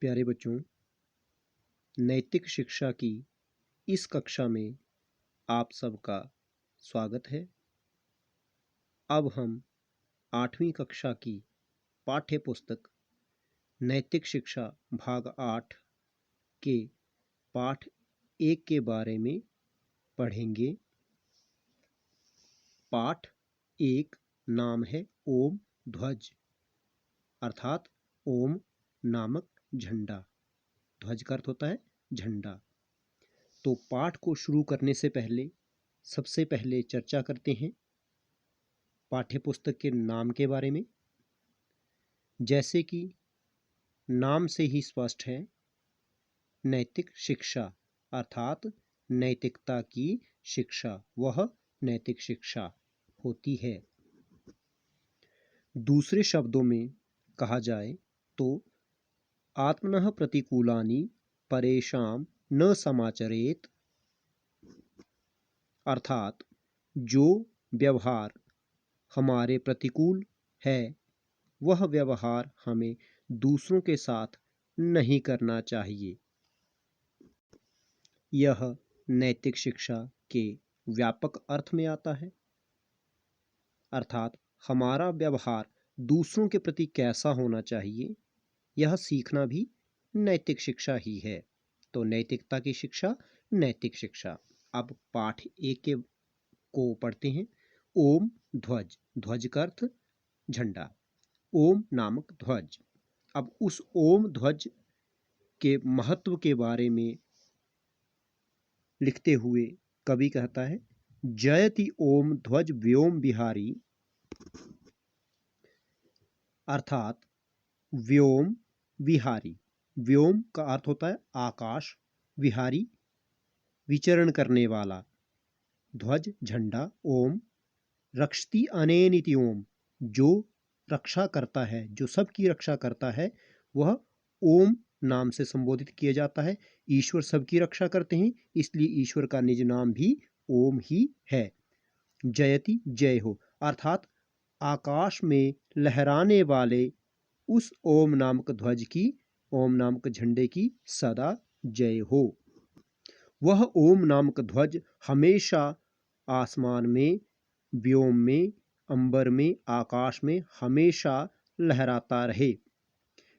प्यारे बच्चों, नैतिक शिक्षा की इस कक्षा में आप सबका स्वागत है। अब हम 8वीं कक्षा की पाठ्य पुस्तक नैतिक शिक्षा भाग 8 के पाठ 1 के बारे में पढ़ेंगे। पाठ 1 नाम है ओम ध्वज, अर्थात ओम नामक झंडा। ध्वज का अर्थ होता है झंडा। तो पाठ को शुरू करने से पहले सबसे पहले चर्चा करते हैं पाठ्य पुस्तक के नाम के बारे में। जैसे कि नाम से ही स्पष्ट है, नैतिक शिक्षा अर्थात नैतिकता की शिक्षा, वह नैतिक शिक्षा होती है। दूसरे शब्दों में कहा जाए तो आत्मनः प्रतिकूलानि परेषां न समाचरेत, अर्थात जो व्यवहार हमारे प्रतिकूल है वह व्यवहार हमें दूसरों के साथ नहीं करना चाहिए। यह नैतिक शिक्षा के व्यापक अर्थ में आता है, अर्थात हमारा व्यवहार दूसरों के प्रति कैसा होना चाहिए, यह सीखना भी नैतिक शिक्षा ही है। तो नैतिकता की शिक्षा, नैतिक शिक्षा। अब पाठ 1 को पढ़ते हैं। ओम ध्वज, ध्वज का अर्थ झंडा, ओम नामक ध्वज। अब उस ओम ध्वज के महत्व के बारे में लिखते हुए कवि कहता है, जयति ओम ध्वज व्योम विहारी, अर्थात व्योम विहारी। व्योम का अर्थ होता है आकाश, विहारी विचरण करने वाला, ध्वज झंडा, ओम रक्षति अनेनिति ओम, जो रक्षा करता है, जो सबकी रक्षा करता है, वह ओम नाम से संबोधित किया जाता है। ईश्वर सबकी रक्षा करते हैं, इसलिए ईश्वर का निज नाम भी ओम ही है। जयति जय हो, अर्थात आकाश में लहराने वाले उस ओम नामक ध्वज की, ओम नामक झंडे की सदा जय हो। वह ओम नामक ध्वज हमेशा आसमान में, व्योम में, अंबर में, आकाश में हमेशा लहराता रहे।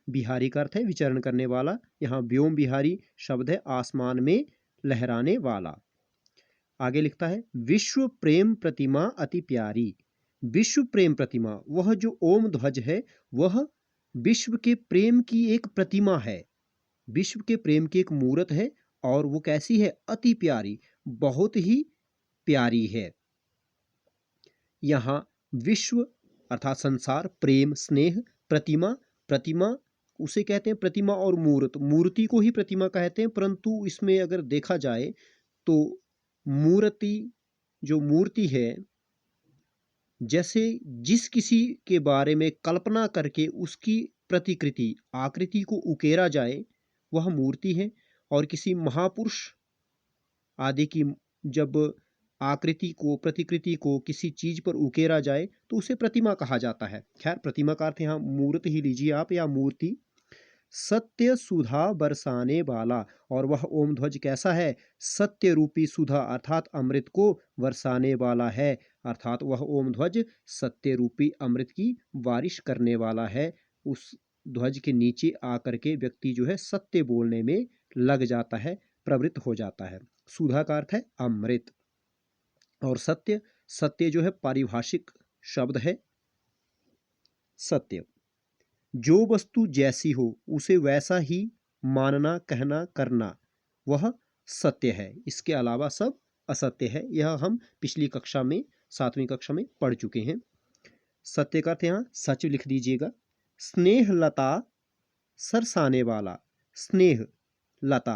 बिहारी का अर्थ है विचरण करने वाला, यहाँ व्योम बिहारी शब्द है आसमान में लहराने वाला। आगे लिखता है, विश्व प्रेम प्रतिमा अति प्यारी। विश्व प्रेम प्रतिमा, वह जो ओम ध्वज है वह विश्व के प्रेम की एक प्रतिमा है, विश्व के प्रेम की एक मूर्त है। और वो कैसी है? अति प्यारी, बहुत ही प्यारी है। यहाँ विश्व अर्थात संसार, प्रेम स्नेह, प्रतिमा, प्रतिमा उसे कहते हैं प्रतिमा, और मूर्त, मूर्ति को ही प्रतिमा कहते हैं। परंतु इसमें अगर देखा जाए तो मूर्ति, जो मूर्ति है, जैसे जिस किसी के बारे में कल्पना करके उसकी प्रतिकृति, आकृति को उकेरा जाए वह मूर्ति है। और किसी महापुरुष आदि की जब आकृति को, प्रतिकृति को किसी चीज पर उकेरा जाए तो उसे प्रतिमा कहा जाता है। खैर, प्रतिमा का अर्थ यहाँ मूर्त ही लीजिए आप, या मूर्ति। सत्य सुधा बरसाने वाला, और वह ओम ध्वज कैसा है? सत्य रूपी सुधा अर्थात अमृत को बरसाने वाला है, अर्थात वह ओम ध्वज सत्य रूपी अमृत की बारिश करने वाला है। उस ध्वज के नीचे आकर के व्यक्ति जो है सत्य बोलने में लग जाता है, प्रवृत्त हो जाता है। सुधा का अर्थ है अमृत, और सत्य, सत्य जो है पारिभाषिक शब्द है। सत्य, जो वस्तु जैसी हो उसे वैसा ही मानना, कहना, करना, वह सत्य है। इसके अलावा सब असत्य है। यह हम पिछली कक्षा में, 7वीं कक्षा में पढ़ चुके हैं। सत्य का अर्थ यहाँ सच लिख दीजिएगा। स्नेह लता सरसाने वाला, स्नेह लता,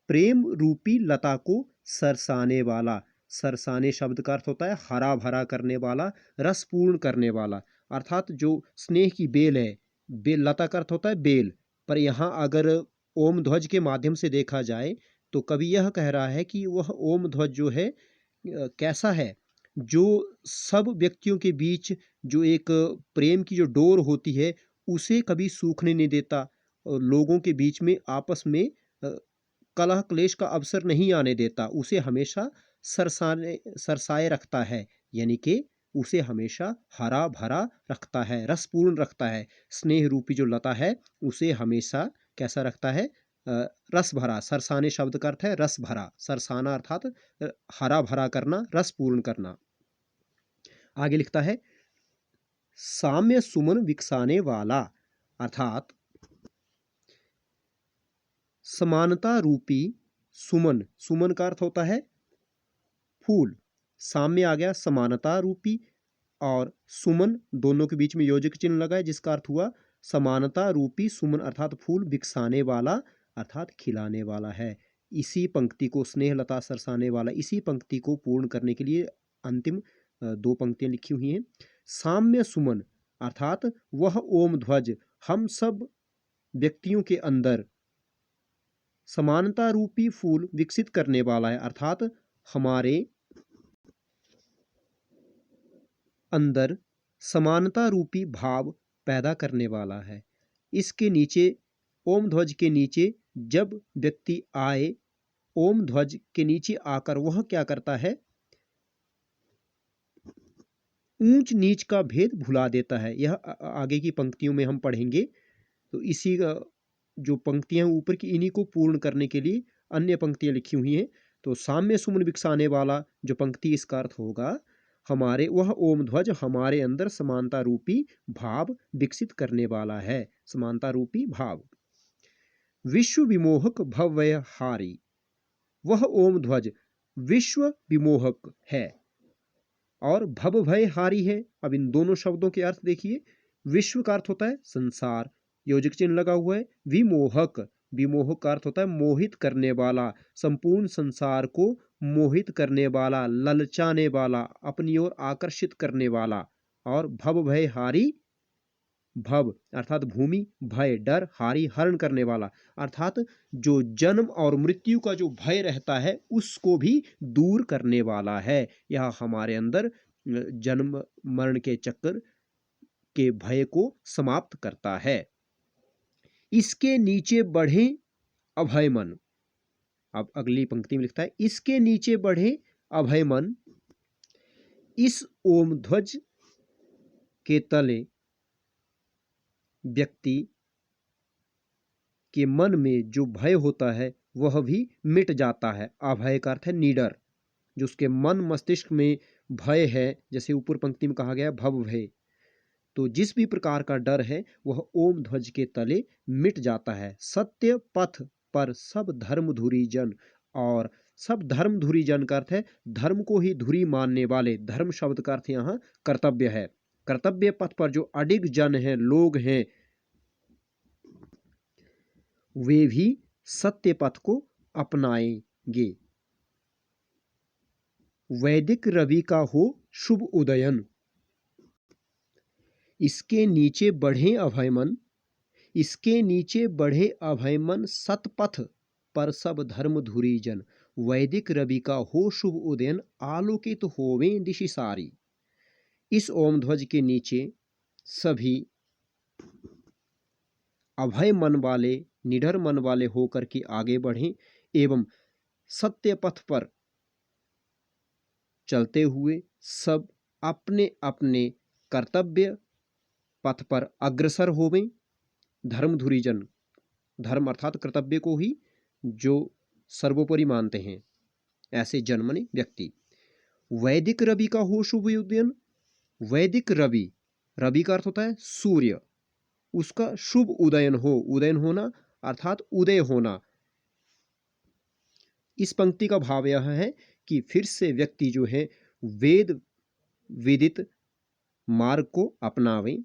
प्रेम रूपी लता को सरसाने वाला। सरसाने शब्द का अर्थ होता है हरा भरा करने वाला, रसपूर्ण करने वाला, अर्थात जो स्नेह की बेल है, बेल, लता का अर्थ होता है बेल। पर यहाँ अगर ओम ध्वज के माध्यम से देखा जाए तो कवि यह कह रहा है कि वह ओम ध्वज जो है कैसा है? जो सब व्यक्तियों के बीच जो एक प्रेम की जो डोर होती है उसे कभी सूखने नहीं देता, लोगों के बीच में आपस में कलह क्लेश का अवसर नहीं आने देता, उसे हमेशा सरसाए रखता है, यानी कि उसे हमेशा हरा भरा रखता है, रसपूर्ण रखता है। स्नेह रूपी जो लता है उसे हमेशा कैसा रखता है? रस भरा। सरसाने शब्द का अर्थ है रस भरा। सरसाना अर्थात हरा भरा करना, रसपूर्ण करना। आगे लिखता है साम्य सुमन विकसाने वाला, अर्थात समानता रूपी सुमन। सुमन का अर्थ होता है फूल। साम्य आ गया समानता रूपी, और सुमन दोनों के बीच में योजक चिन्ह लगा है, जिसका अर्थ हुआ समानता रूपी सुमन अर्थात फूल विकसाने वाला अर्थात खिलाने वाला है। इसी पंक्ति को स्नेहलता सरसाने वाला, इसी पंक्ति को पूर्ण करने के लिए अंतिम दो पंक्तियां लिखी हुई हैं। साम्य सुमन अर्थात वह ओम ध्वज हम सब व्यक्तियों के अंदर समानता रूपी फूल विकसित करने वाला है, अर्थात हमारे अंदर समानता रूपी भाव पैदा करने वाला है। इसके नीचे ओम ध्वज के नीचे जब व्यक्ति आए, ओम ध्वज के नीचे आकर वह क्या करता है? ऊंच नीच का भेद भुला देता है। यह आगे की पंक्तियों में हम पढ़ेंगे। तो इसी जो पंक्तियां ऊपर की, इन्हीं को पूर्ण करने के लिए अन्य पंक्तियां लिखी हुई हैं। तो साम्य सुमन विकसाने वाला जो पंक्ति, इसका अर्थ होगा हमारे वह ओम ध्वज हमारे अंदर समानता रूपी भाव विकसित करने वाला है। समानता रूपी भाव। विश्व विमोहक भव्यहारी, वह ओम ध्वज विश्व विमोहक है और भवभयहारी है। अब इन दोनों शब्दों के अर्थ देखिए। विश्व का अर्थ होता है संसार, योजक चिन्ह लगा हुआ है। विमोहक, विमोहक का अर्थ होता है मोहित करने वाला, संपूर्ण संसार को मोहित करने वाला, ललचाने वाला, अपनी ओर आकर्षित करने वाला। और भवभयहारी, भव अर्थात भूमि, भय डर, हारी हरण करने वाला, अर्थात जो जन्म और मृत्यु का जो भय रहता है उसको भी दूर करने वाला है। यह हमारे अंदर जन्म मरण के चक्कर के भय को समाप्त करता है। इसके नीचे बढ़े अभय मन। अब अगली पंक्ति में लिखता है इसके नीचे बढ़े अभय मन, इस ओम ध्वज के तले व्यक्ति के मन में जो भय होता है वह भी मिट जाता है। अभय का अर्थ है निडर, जो उसके मन मस्तिष्क में भय है, जैसे ऊपर पंक्ति में कहा गया भव भय, तो जिस भी प्रकार का डर है वह ओम ध्वज के तले मिट जाता है। सत्य पथ पर सब धर्म धुरी जन, और सब धर्म धुरी जन का अर्थ है धर्म को ही धुरी मानने वाले। धर्म शब्द का अर्थ यहाँ कर्तव्य है। कर्तव्य पथ पर जो अडिग जन हैं, लोग हैं, वे भी सत्य पथ को अपनाएंगे। वैदिक रवि का हो शुभ उदयन, इसके नीचे बढ़े अभय मन, इसके नीचे बढ़े अभय मन, सतपथ पर सब धर्म धुरी जन। वैदिक रवि का हो शुभ उदयन, आलोकित होवे दिशि सारी। इस ओम ध्वज के नीचे सभी अभय मन वाले, निडर मन वाले होकर के आगे बढ़ें एवं सत्य पथ पर चलते हुए सब अपने अपने कर्तव्य पथ पर अग्रसर होवें। धर्मधुरी जन, धर्म अर्थात कर्तव्य को ही जो सर्वोपरि मानते हैं, ऐसे जन माने व्यक्ति। वैदिक रवि का हो शुभ उदयन, वैदिक रवि, रवि का अर्थ होता है सूर्य, उसका शुभ उदयन हो, उदयन होना अर्थात उदय होना। इस पंक्ति का भाव यह है कि फिर से व्यक्ति जो है वेद विदित मार्ग को अपनावें,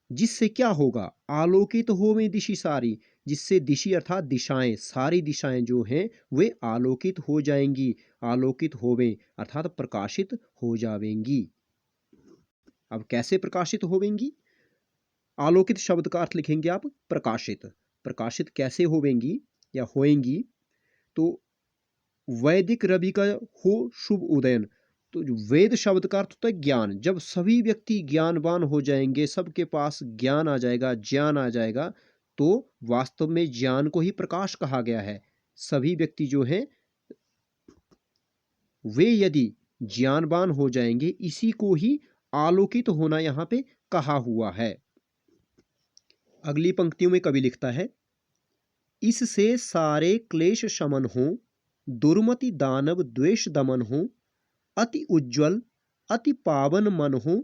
जिससे क्या होगा? आलोकित होवें दिशि सारी, जिससे दिशि अर्थात दिशाएं, सारी दिशाएं जो हैं वे आलोकित हो जाएंगी। आलोकित होवें अर्थात प्रकाशित हो जावेंगी। अब कैसे प्रकाशित होवेंगी? आलोकित शब्द का अर्थ लिखेंगे आप प्रकाशित। प्रकाशित कैसे होवेंगी या होएंगी? तो वैदिक रवि का हो शुभ उदयन, तो वेद शब्द का अर्थ होता है ज्ञान। जब सभी व्यक्ति ज्ञानवान हो जाएंगे, सबके पास ज्ञान आ जाएगा, ज्ञान आ जाएगा, तो वास्तव में ज्ञान को ही प्रकाश कहा गया है। सभी व्यक्ति जो हैं वे यदि ज्ञानवान हो जाएंगे, इसी को ही आलोकित होना यहाँ पे कहा हुआ है। अगली पंक्तियों में कवि लिखता है, इससे सारे क्लेश शमन हो, दुर्मति दानव द्वेष दमन हो, अति उज्ज्वल अति पावन मन हो,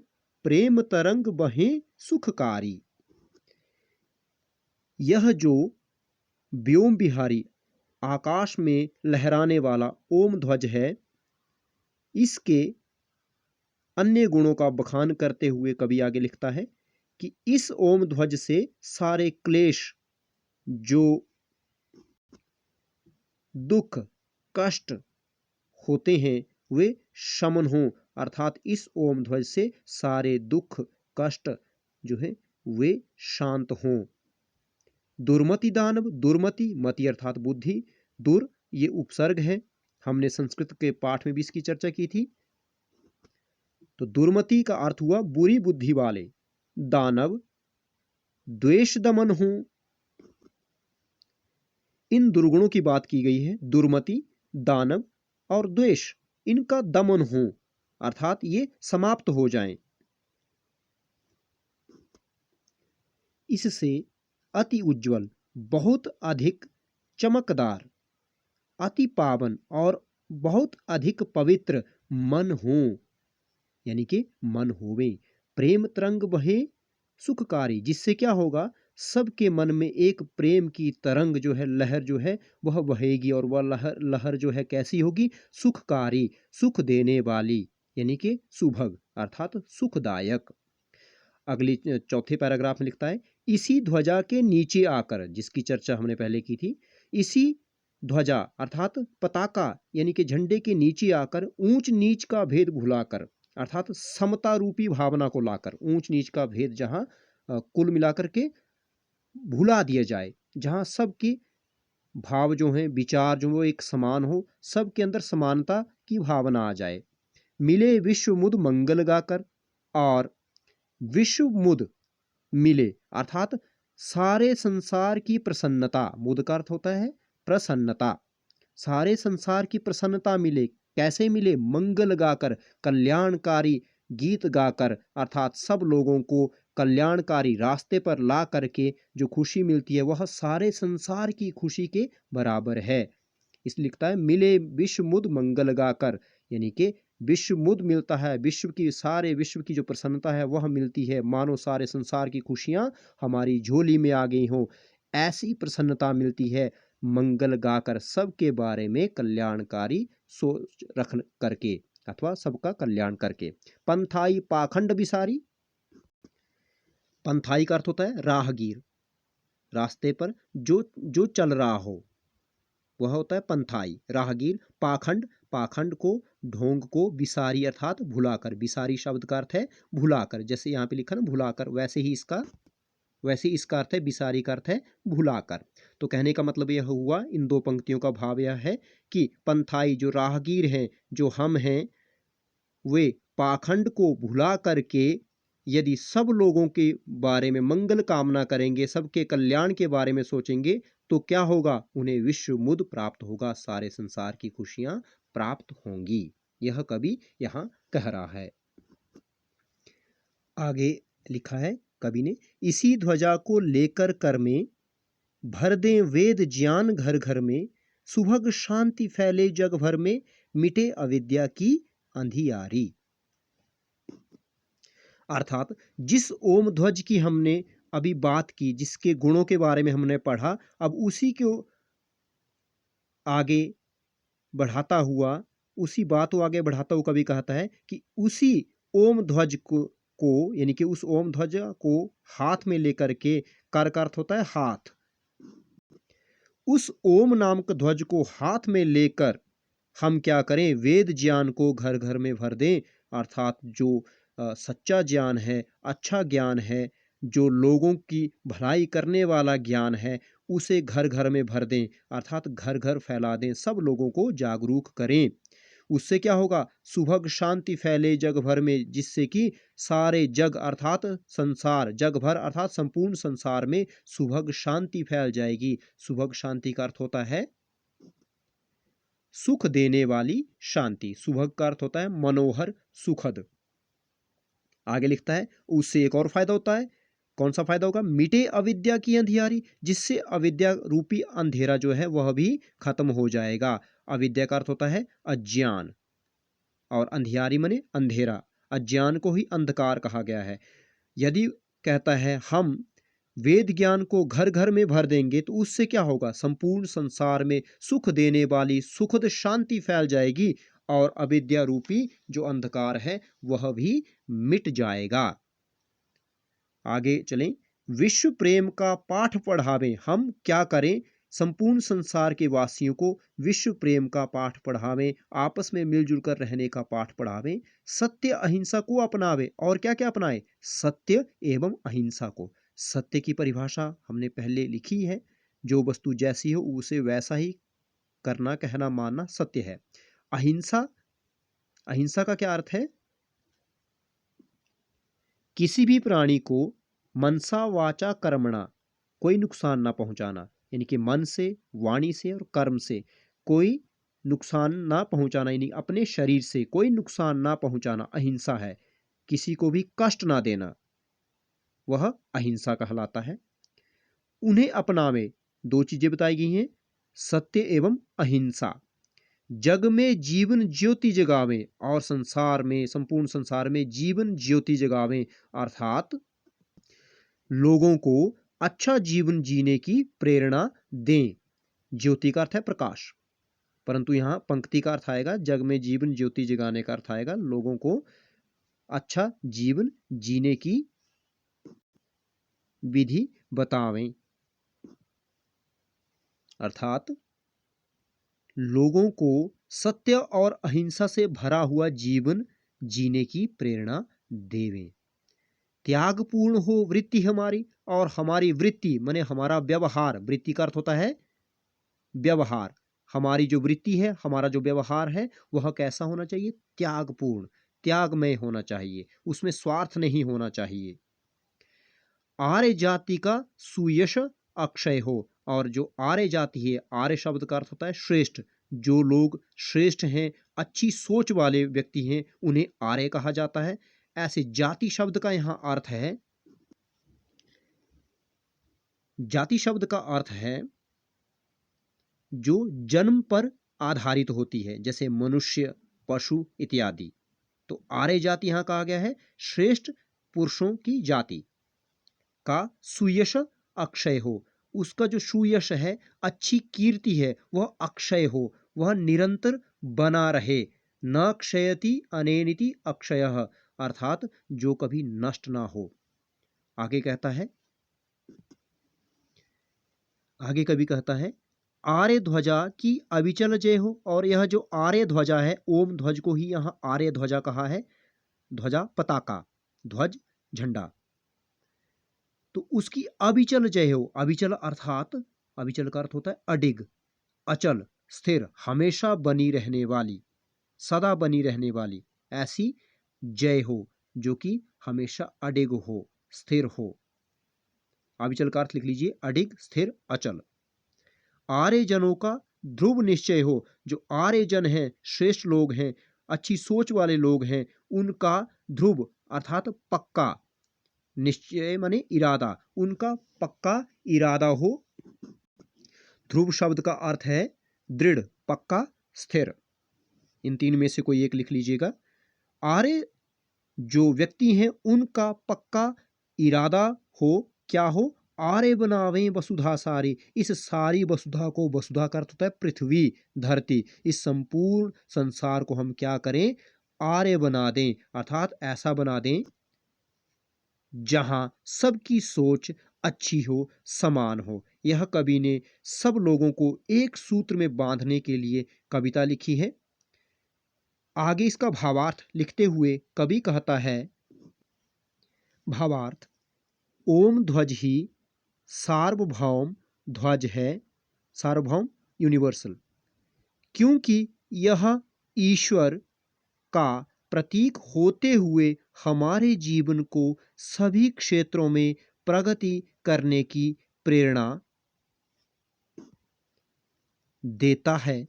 प्रेम तरंग बहे सुखकारी। यह जो व्योम विहारी आकाश में लहराने वाला ओम ध्वज है, इसके अन्य गुणों का बखान करते हुए कवि आगे लिखता है कि इस ओम ध्वज से सारे क्लेश, जो दुख कष्ट होते हैं, वे शमन हों। अर्थात इस ओम ध्वज से सारे दुख कष्ट जो है वे शांत हों। दुर्मति दानव, दुर्मति मति अर्थात बुद्धि, दुर ये उपसर्ग है, हमने संस्कृत के पाठ में भी इसकी चर्चा की थी। तो दुर्मति का अर्थ हुआ बुरी बुद्धि वाले। दानव द्वेष दमन हो, इन दुर्गुणों की बात की गई है। दुर्मति, दानव और द्वेष, इनका दमन हो अर्थात ये समाप्त हो जाएं। इससे अति उज्ज्वल, बहुत अधिक चमकदार, अति पावन और बहुत अधिक पवित्र मन हो, यानी कि मन होवे। प्रेम तरंग बहे सुखकारी, जिससे क्या होगा, सबके मन में एक प्रेम की तरंग जो है, लहर जो है वह बहेगी। और वह लहर जो है कैसी होगी, सुखकारी, सुख देने वाली, यानी कि सुभग अर्थात सुखदायक। अगली चौथे पैराग्राफ में लिखता है, इसी ध्वजा के नीचे आकर, जिसकी चर्चा हमने पहले की थी, इसी ध्वजा अर्थात पताका यानी कि झंडे के नीचे आकर ऊंच नीच का भेद भुलाकर, अर्थात समता रूपी भावना को लाकर, ऊंच नीच का भेद जहां कुल मिलाकर के भुला दिया जाए, जहां सबकी भाव जो हैं, विचार जो वो एक समान हो, सबके अंदर समानता की भावना आ जाए। मिले विश्व मुद मंगल गाकर, और विश्व मुद मिले अर्थात सारे संसार की प्रसन्नता, मुद का अर्थ होता है प्रसन्नता, सारे संसार की प्रसन्नता मिले। कैसे मिले, मंगल गाकर, कल्याणकारी गीत गाकर, अर्थात सब लोगों को कल्याणकारी रास्ते पर ला करके जो खुशी मिलती है वह सारे संसार की खुशी के बराबर है। इस लिखता है, मिले विश्व मुद मंगल गाकर, यानी कि विश्व मुद मिलता है, विश्व की, सारे विश्व की जो प्रसन्नता है वह मिलती है, मानो सारे संसार की खुशियां हमारी झोली में आ गई हो, ऐसी प्रसन्नता मिलती है मंगल गाकर, सबके बारे में कल्याणकारी सोच रख करके अथवा सबका कल्याण करके। पंथाई पाखंड विसारी, पंथाई का अर्थ होता है राहगीर, रास्ते पर जो जो चल रहा हो वह होता है पंथाई, राहगीर। पाखंड, पाखंड को, ढोंग को, विसारी अर्थात भुलाकर, विसारी शब्द का अर्थ है भुलाकर, जैसे यहाँ पे लिखा ना भुलाकर, वैसे ही इसका अर्थ है, विसारी का अर्थ है भुलाकर। तो कहने का मतलब यह हुआ, इन दो पंक्तियों का भाव यह है कि पंथाई जो राहगीर हैं, जो हम हैं, वे पाखंड को भुला करके यदि सब लोगों के बारे में मंगल कामना करेंगे, सबके कल्याण के बारे में सोचेंगे, तो क्या होगा, उन्हें विश्व मुद प्राप्त होगा, सारे संसार की खुशियां प्राप्त होंगी। यह कवि यहाँ कह रहा है। आगे लिखा है कवि ने, इसी ध्वजा को लेकर कर में भर दें वेद ज्ञान घर घर में, सुभग शांति फैले जग भर में, मिटे अविद्या की अंधियारी। अर्थात जिस ओम ध्वज की हमने अभी बात की, जिसके गुणों के बारे में हमने पढ़ा, अब उसी को आगे बढ़ाता हुआ, उसी बात को आगे बढ़ाता हुआ कवि कहता है कि उसी ओम ध्वज को यानी कि उस ओम ध्वज को हाथ में लेकर के, कर का अर्थ होता है हाथ, उस ओम नामक ध्वज को हाथ में लेकर हम क्या करें, वेद ज्ञान को घर घर में भर दें। अर्थात जो सच्चा ज्ञान है, अच्छा ज्ञान है, जो लोगों की भलाई करने वाला ज्ञान है, उसे घर घर में भर दें, अर्थात घर घर फैला दें, सब लोगों को जागरूक करें। उससे क्या होगा, सुभग शांति फैले जग भर में, जिससे कि सारे जग अर्थात संसार, जग भर अर्थात संपूर्ण संसार में सुभग शांति फैल जाएगी। सुभग शांति का अर्थ होता है सुख देने वाली शांति। सुभग का अर्थ होता है मनोहर, सुखद। आगे लिखता है उससे एक और फायदा होता है। कौन सा फायदा होगा, मिटे अविद्या की अंधियारी, जिससे अविद्या रूपी अंधेरा जो है वह भी खत्म हो जाएगा। अविद्या का अर्थ होता है अज्ञान और अंधियारी माने अंधेरा। अज्ञान को ही अंधकार कहा गया है। यदि कहता है हम वेद ज्ञान को घर घर में भर देंगे तो उससे क्या होगा, संपूर्ण संसार में सुख देने वाली सुखद शांति फैल जाएगी और अविद्या रूपी जो अंधकार है वह भी मिट जाएगा। आगे चलें, विश्व प्रेम का पाठ पढ़ावें। हम क्या करें, संपूर्ण संसार के वासियों को विश्व प्रेम का पाठ पढ़ावें, आपस में मिलजुल कर रहने का पाठ पढ़ावें, सत्य अहिंसा को अपनावें। और क्या क्या अपनाएं, सत्य एवं अहिंसा को। सत्य की परिभाषा हमने पहले लिखी है, जो वस्तु जैसी हो उसे वैसा ही करना, कहना, मानना सत्य है। अहिंसा, अहिंसा का क्या अर्थ है, किसी भी प्राणी को मनसा वाचा कर्मणा कोई नुकसान ना पहुंचाना, यानी कि मन से, वाणी से और कर्म से कोई नुकसान ना पहुंचाना, यानी अपने शरीर से कोई नुकसान ना पहुंचाना अहिंसा है। किसी को भी कष्ट ना देना, वह अहिंसा कहलाता है। उन्हें अपनावे, दो चीजें बताई गई हैं, सत्य एवं अहिंसा। जग में जीवन ज्योति जगावें और संसार में, संपूर्ण संसार में जीवन ज्योति जगावें, अर्थात लोगों को अच्छा जीवन जीने की प्रेरणा दें। ज्योति का अर्थ है प्रकाश, परंतु यहां पंक्ति का अर्थ आएगा, जग में जीवन ज्योति जगाने का अर्थ आएगा लोगों को अच्छा जीवन जीने की विधि बतावें, अर्थात लोगों को सत्य और अहिंसा से भरा हुआ जीवन जीने की प्रेरणा देवें। त्यागपूर्ण हो वृत्ति हमारी, और हमारी वृत्ति माने हमारा व्यवहार, वृत्ति का अर्थ होता है व्यवहार। हमारी जो वृत्ति है, हमारा जो व्यवहार है वह कैसा होना चाहिए, त्यागपूर्ण, त्यागमय होना चाहिए, उसमें स्वार्थ नहीं होना चाहिए। आर्य जाति का सुयश अक्षय हो, और जो आर्य जाति है, आर्य शब्द का अर्थ होता है श्रेष्ठ। जो लोग श्रेष्ठ हैं, अच्छी सोच वाले व्यक्ति हैं, उन्हें आर्य कहा जाता है। ऐसे जाति शब्द का यहां अर्थ है, जाति शब्द का अर्थ है जो जन्म पर आधारित होती है, जैसे मनुष्य, पशु इत्यादि। तो आर्य जाति यहां कहा गया है श्रेष्ठ पुरुषों की जाति का सुयश अक्षय हो, उसका जो सुयश है, अच्छी कीर्ति है, वह अक्षय हो, वह निरंतर बना रहे। न क्षयति अनेनिति अक्षयः, अर्थात जो कभी नष्ट ना हो। आगे कहता है, आगे कभी कहता है आर्य ध्वजा की अविचल जय हो, और यह जो आर्य ध्वजा है, ओम ध्वज को ही यहां आर्य ध्वजा कहा है। ध्वजा पताका, ध्वज झंडा, तो उसकी अविचल जय हो। अविचल अर्थात, अविचल का अर्थ होता है अडिग, अचल, स्थिर, हमेशा बनी रहने वाली, सदा बनी रहने वाली, ऐसी जय हो जो कि हमेशा अडिग हो, स्थिर हो। अविचल का अर्थ लिख लीजिए, अडिग, स्थिर, अचल। आर्य जनों का ध्रुव निश्चय हो, जो आर्य जन हैं, श्रेष्ठ लोग हैं, अच्छी सोच वाले लोग हैं, उनका ध्रुव अर्थात पक्का, निश्चय माने इरादा, उनका पक्का इरादा हो। ध्रुव शब्द का अर्थ है दृढ़, पक्का, स्थिर। इन तीन में से कोई एक लिख लीजिएगा। आर्य जो व्यक्ति हैं उनका पक्का इरादा हो, क्या हो, आर्य बनावें वसुधा सारी, इस सारी वसुधा को, वसुधा का अर्थ होता है पृथ्वी, धरती, इस संपूर्ण संसार को हम क्या करें, आर्य बना दें, अर्थात ऐसा बना दें जहां सबकी सोच अच्छी हो, समान हो। यह कवि ने सब लोगों को एक सूत्र में बांधने के लिए कविता लिखी है। आगे इसका भावार्थ लिखते हुए कवि कहता है, भावार्थ, ओम ध्वज ही सार्वभौम ध्वज है, सार्वभौम यूनिवर्सल, क्योंकि यह ईश्वर का प्रतीक होते हुए हमारे जीवन को सभी क्षेत्रों में प्रगति करने की प्रेरणा देता है।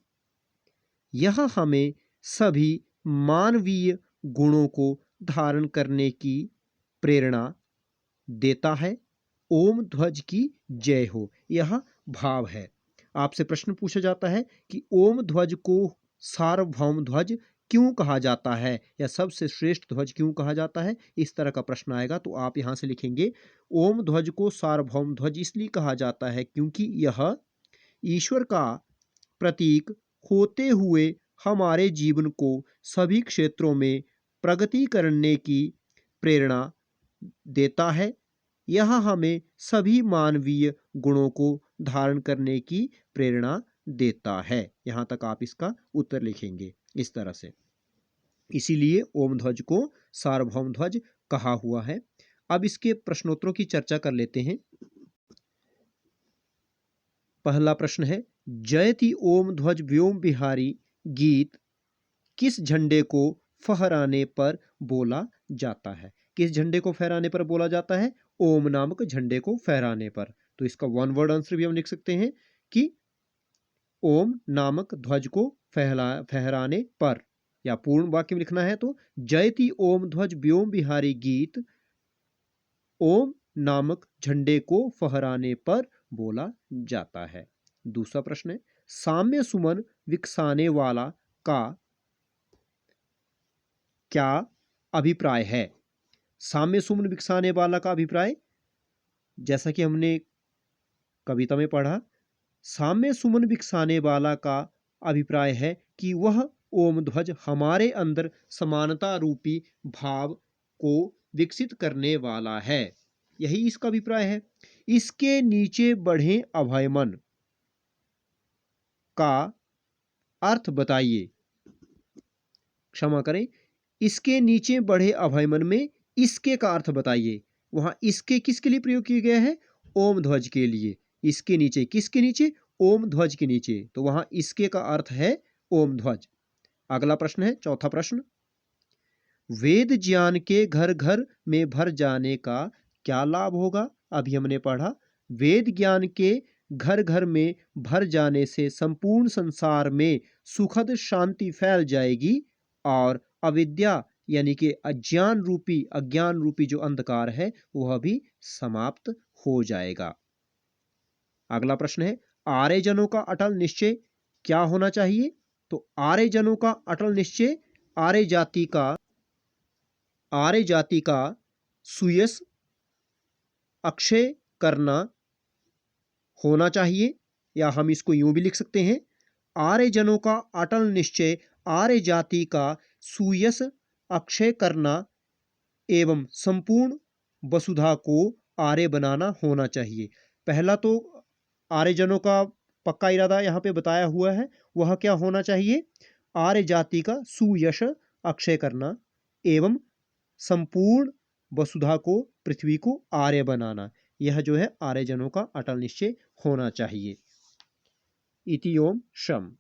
यह हमें सभी मानवीय गुणों को धारण करने की प्रेरणा देता है। ओम ध्वज की जय हो, यह भाव है। आपसे प्रश्न पूछा जाता है कि ओम ध्वज को सार्वभौम ध्वज क्यों कहा जाता है या सबसे श्रेष्ठ ध्वज क्यों कहा जाता है, इस तरह का प्रश्न आएगा तो आप यहां से लिखेंगे ओम ध्वज को सार्वभौम ध्वज इसलिए कहा जाता है क्योंकि यह ईश्वर का प्रतीक होते हुए हमारे जीवन को सभी क्षेत्रों में प्रगति करने की प्रेरणा देता है। यह हमें सभी मानवीय गुणों को धारण करने की प्रेरणा देता है। यहाँ तक आप इसका उत्तर लिखेंगे इस तरह से। इसीलिए ओम ध्वज को सार्वभौम ध्वज कहा हुआ है। अब इसके प्रश्नोत्तरों की चर्चा कर लेते हैं। पहला प्रश्न है, जयति ओम ध्वज व्योम विहारी गीत किस झंडे को फहराने पर बोला जाता है? किस झंडे को फहराने पर बोला जाता है? ओम नामक झंडे को फहराने पर। तो इसका वन वर्ड आंसर भी हम लिख सकते हैं कि ओम नामक ध्वज को फहराने पर, या पूर्ण वाक्य में लिखना है तो जयति ओम ध्वज व्योम विहारी गीत ओम नामक झंडे को फहराने पर बोला जाता है। दूसरा प्रश्न है, साम्य सुमन विकसाने वाला का क्या अभिप्राय है? साम्य सुमन विकसाने वाला का अभिप्राय, जैसा कि हमने कविता में पढ़ा, साम्य सुमन विकसाने वाला का अभिप्राय है कि वह ओम ध्वज हमारे अंदर समानता रूपी भाव को विकसित करने वाला है। यही इसका अभिप्राय है। इसके नीचे बढ़े अभयमन का अर्थ बताइए। क्षमा करें, इसके नीचे बढ़े अभयमन में इसके का अर्थ बताइए। वहां इसके किसके लिए प्रयोग किए गए हैं? ओम ध्वज के लिए। इसके नीचे, किसके नीचे? ओम ध्वज के नीचे। तो वहां इसके का अर्थ है ओम ध्वज। अगला प्रश्न है, चौथा प्रश्न, वेद ज्ञान के घर घर में भर जाने का क्या लाभ होगा? अभी हमने पढ़ा, वेद ज्ञान के घर घर में भर जाने से संपूर्ण संसार में सुखद शांति फैल जाएगी और अविद्या यानी कि अज्ञान रूपी जो अंधकार है वह भी समाप्त हो जाएगा। अगला प्रश्न है, आर्यजनों का अटल निश्चय क्या होना चाहिए? तो आर्यजनों का अटल निश्चय आर्य जाति का सुयश अक्षय करना होना चाहिए, या हम इसको यूं भी लिख सकते हैं, आर्यजनों का अटल निश्चय आर्य जाति का सुयश अक्षय करना एवं संपूर्ण वसुधा को आर्य बनाना होना चाहिए। पहला तो आर्यजनों का पक्का इरादा यहाँ पे बताया हुआ है, वह क्या होना चाहिए? आर्य जाति का सुयश अक्षय करना एवं संपूर्ण वसुधा को, पृथ्वी को आर्य बनाना। यह जो है आर्यजनों का अटल निश्चय होना चाहिए। इति ओम शम।